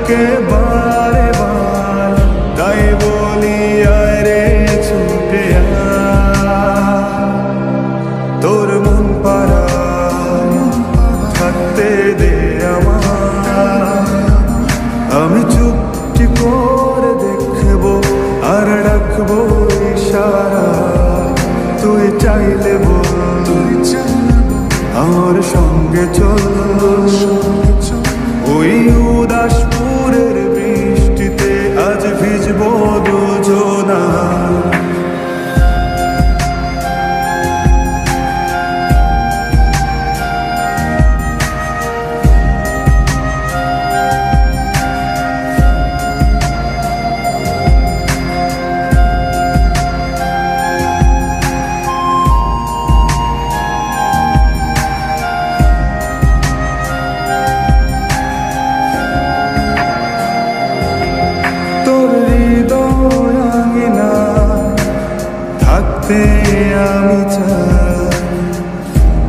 তোকে বারে বার, তাই বলি আরে ছুটে তোর মন পাড়ায় থাকতে দে আমার। আমি চুপটি করে দেখবো আর রাখবো ইশারা, তুই চাইলে বল আমার সঙ্গে চল। ওই উদাসপুরের বৃষ্টিতে আজ ভিজবো দুজনা। আমি চাই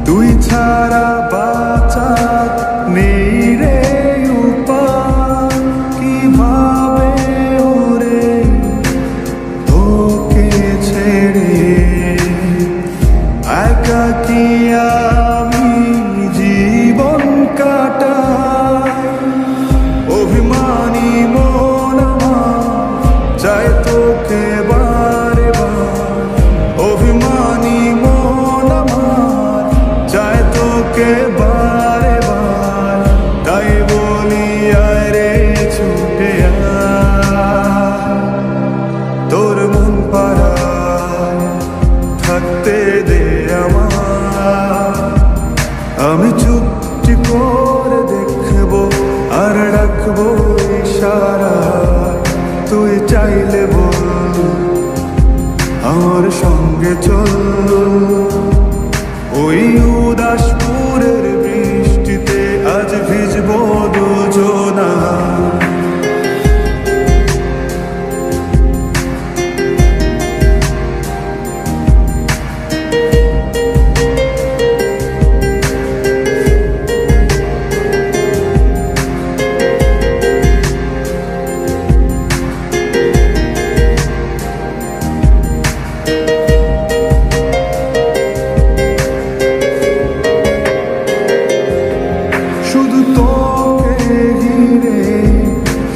তুই ছাড়া বাঁচার নেই রে উপায়। কিভাবে ওরে তোকে ছেড়ে একাকী আমি জীবন কাটাই। অভিমানী মন আমার চায় তোকে বারে বার, অভিমানী মন আমার চায় তোকে বারে বার, তাই বলি আরে ছুটে তোর মন পাড়ায় থাকতে দে আমার। আমি চুপটি করে দেখবো আর রাখবো ইশারা, তুই চাইলে বল আমার সঙ্গে চল। ওই উদাসপুরের বৃষ্টিতে আজ ভিজবো দুজনা।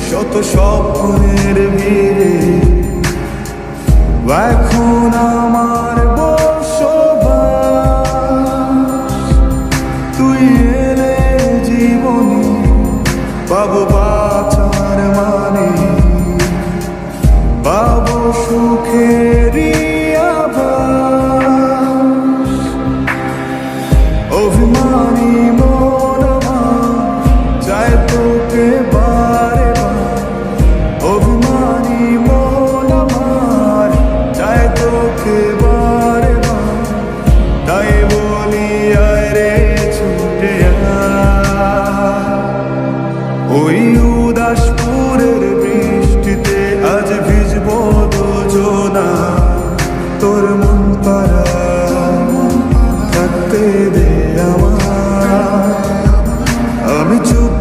শত স্বপ্নের ভিড়ে এখন আমার বসবাস। তুই এলে জীবনে পাবো বাঁচার মানে, পাবো সুখেরই আভাস। অভিমানী মন আমার চায় তোকে বারে বার, অভিমানী মন আমার চায় তোকে বারে বার, তাই বলি আরে ছুটে ওই উদাসপুরের বৃষ্টিতে আজ ভিজবো দুজনা। তোর মন পাড়ায় থাকতে দে আমার। আমি চুপ